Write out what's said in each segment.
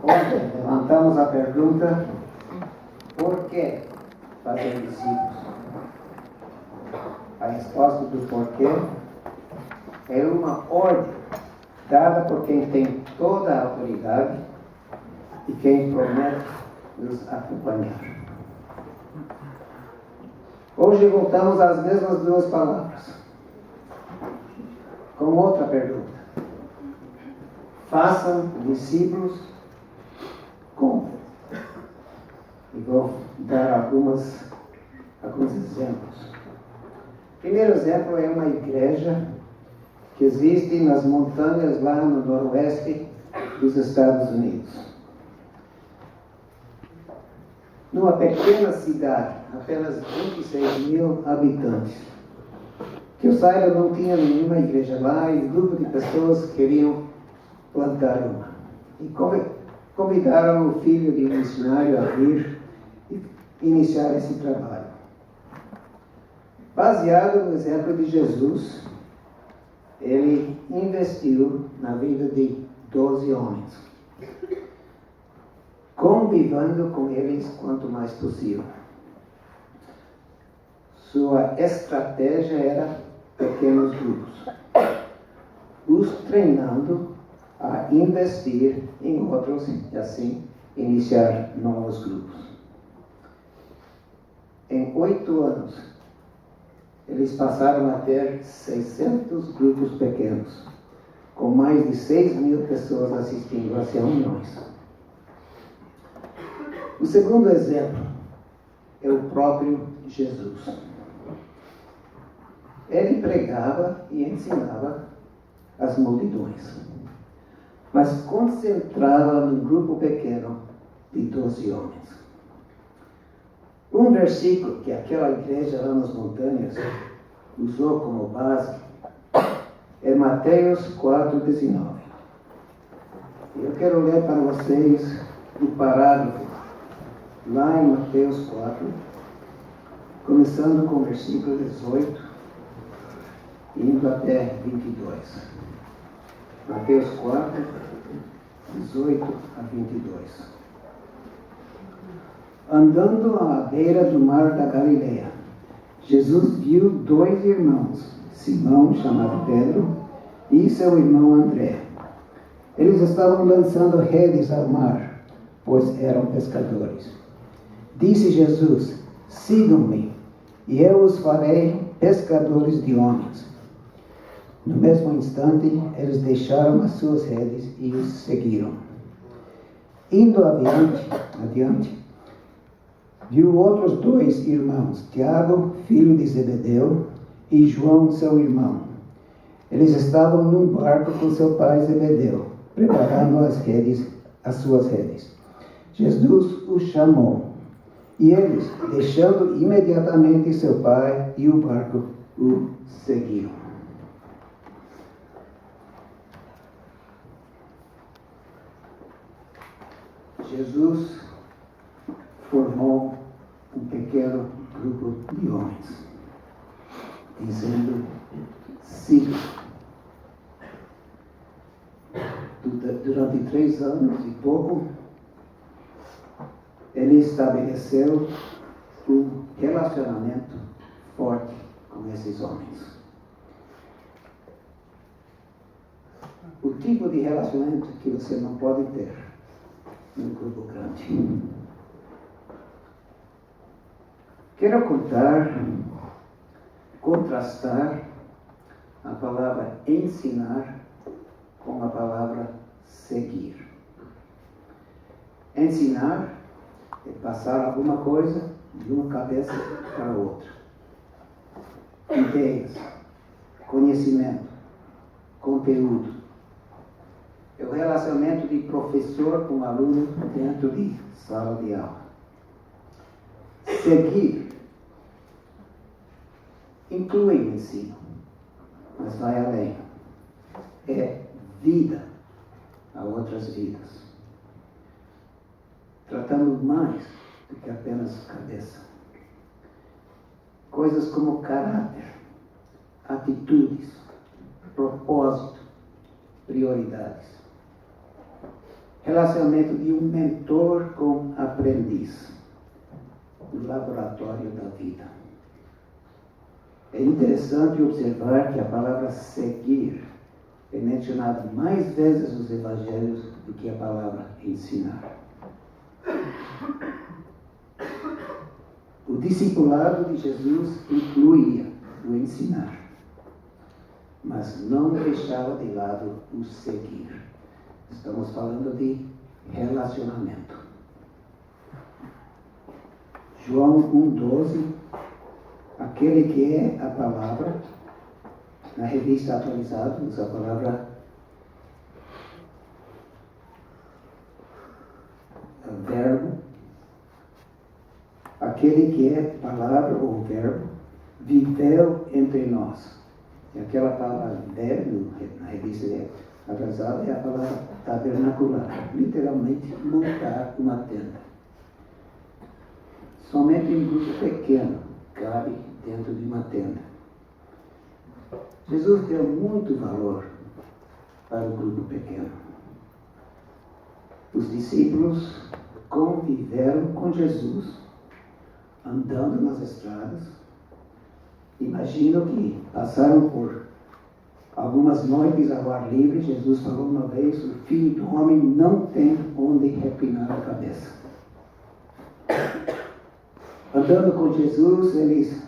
Ontem levantamos a pergunta: por que fazer discípulos? A resposta do porquê é uma ordem dada por quem tem toda a autoridade e quem promete nos acompanhar. Hoje voltamos às mesmas duas palavras, com outra pergunta: façam discípulos como? E vou dar alguns exemplos. O primeiro exemplo é uma igreja que existe nas montanhas lá no noroeste dos Estados Unidos. Numa pequena cidade, apenas 26 mil habitantes. Que eu saiba, não tinha nenhuma igreja lá e um grupo de pessoas queriam plantar uma. E convidaram o filho de um missionário a vir e iniciar esse trabalho. Baseado no exemplo de Jesus, ele investiu na vida de 12 homens, convivendo com eles quanto mais possível. Sua estratégia era pequenos grupos, os treinando a investir em outros e assim iniciar novos grupos. Em 8 anos, eles passaram a ter 600 grupos pequenos, com mais de 6 mil pessoas assistindo às reuniões. O segundo exemplo é o próprio Jesus. Ele pregava e ensinava as multidões, mas concentrava num grupo pequeno de 12 homens. Um versículo que aquela igreja lá nas montanhas usou como base é Mateus 4,19. Eu quero ler para vocês o parágrafo lá em Mateus 4, começando com o versículo 18, indo até 22. Mateus 4, 18 a 22. Andando à beira do mar da Galileia, Jesus viu 2 irmãos, Simão, chamado Pedro, e seu irmão André. Eles estavam lançando redes ao mar, pois eram pescadores. Disse Jesus: sigam-me, e eu os farei pescadores de homens. No mesmo instante, eles deixaram as suas redes e os seguiram. Indo adiante, viu outros 2 irmãos, Tiago, filho de Zebedeu, e João, seu irmão. Eles estavam num barco com seu pai Zebedeu, preparando as suas redes. Jesus os chamou, e eles, deixando imediatamente seu pai e o barco, o seguiram. Jesus formou um pequeno grupo de homens, dizendo: siga. Durante 3 anos e pouco, ele estabeleceu um relacionamento forte com esses homens. O tipo de relacionamento que você não pode ter num grupo grande. Quero contrastar a palavra ensinar com a palavra seguir. Ensinar é passar alguma coisa de uma cabeça para outra. Ideias, conhecimento, conteúdo. É o relacionamento de professor com aluno dentro de sala de aula. Seguir inclui o ensino, mas vai além. É vida a outras vidas, tratando mais do que apenas cabeça. Coisas como caráter, atitudes, propósito, prioridades. relacionamento de um mentor com aprendiz no laboratório da vida. É interessante observar que a palavra seguir é mencionada mais vezes nos evangelhos do que a palavra ensinar. O discipulado de Jesus incluía o ensinar, mas não deixava de lado o seguir. Estamos falando de relacionamento. João 1,12, aquele que é a palavra, na revista atualizada, usa a palavra verbo. Aquele que é palavra ou verbo, viveu entre nós. E aquela palavra verbo, na revista atualizada, é a palavra tabernacular, literalmente montar uma tenda. Somente um grupo pequeno cabe dentro de uma tenda. Jesus deu muito valor para o grupo pequeno. Os discípulos conviveram com Jesus, andando nas estradas. Imagino que passaram por algumas noites ao ar livre. Jesus falou uma vez: o filho do homem não tem onde reclinar a cabeça. Andando com Jesus, eles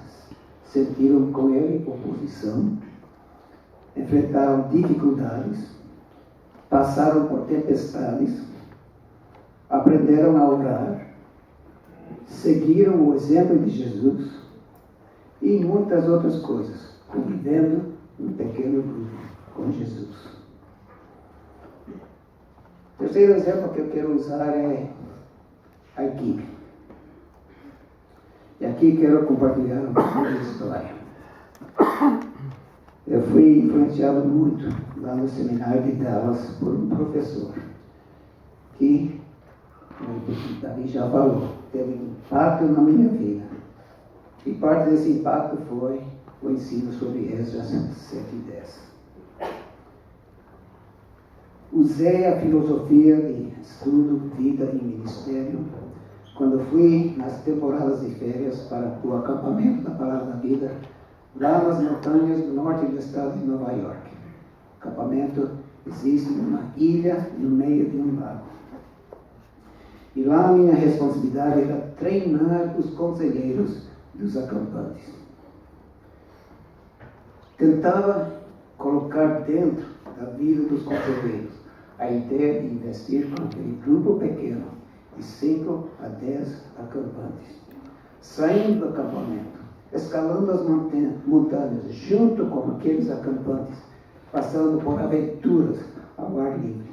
sentiram com ele oposição, enfrentaram dificuldades, passaram por tempestades, aprenderam a orar, seguiram o exemplo de Jesus e muitas outras coisas, convivendo num pequeno grupo com Jesus. O terceiro exemplo que eu quero usar é a equipe. E aqui quero compartilhar uma pouco de história. Eu fui influenciado muito lá no seminário de Dallas por um professor que, como Davi já falou, teve um impacto na minha vida. E parte desse impacto foi o ensino sobre Esdras 7:10. Usei a filosofia de estudo, vida e ministério quando fui nas temporadas de férias para o acampamento da Palavra da Vida, lá nas montanhas do norte do estado de Nova York. O acampamento existe numa ilha no meio de um lago. E lá a minha responsabilidade era treinar os conselheiros dos acampantes. Tentava colocar dentro da vida dos conselheiros a ideia de investir com aquele grupo pequeno de 5 a 10 acampantes, saindo do acampamento, escalando as montanhas junto com aqueles acampantes, passando por aventuras ao ar livre,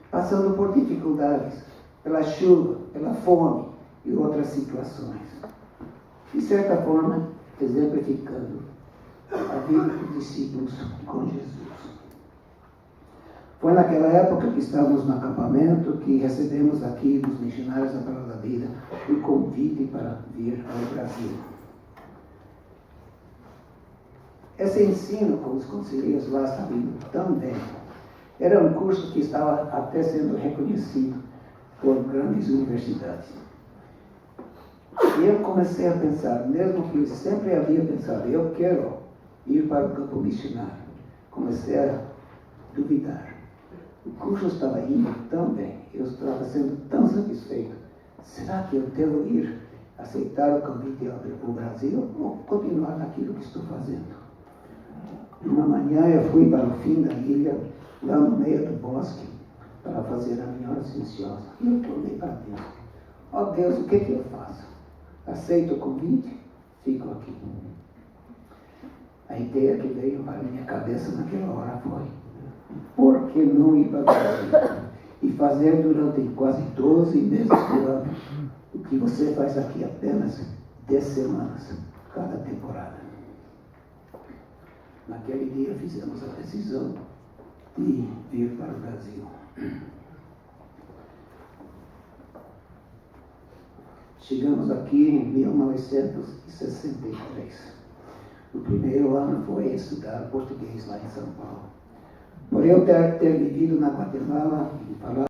passando por dificuldades, pela chuva, pela fome e outras situações. De certa forma, exemplificando a vida dos discípulos com Jesus. Foi naquela época que estávamos no acampamento que recebemos aqui dos missionários da Palavra da Vida o convite para vir ao Brasil. Esse ensino com os conselheiros lá estava indo tão bem. Era um curso que estava até sendo reconhecido por grandes universidades. E eu comecei a pensar, mesmo que eu sempre havia pensado, eu quero ir para o campo missionário. Comecei a duvidar. O curso estava indo tão bem, eu estava sendo tão satisfeito. Será que eu devo ir aceitar o convite ao Brasil ou continuar naquilo que estou fazendo? Uma manhã eu fui para o fim da ilha, lá no meio do bosque, para fazer a minha hora silenciosa. E eu olhei para Deus. Ó Deus, o que eu faço? Aceito o convite? Fico aqui. A ideia que veio para a minha cabeça naquela hora foi: por que não ir para o Brasil e fazer durante quase 12 meses do ano o que você faz aqui apenas 10 semanas, cada temporada? Naquele dia fizemos a decisão de vir para o Brasil. Chegamos aqui em 1963. O primeiro ano foi estudar português lá em São Paulo. Por eu ter vivido na Guatemala e falar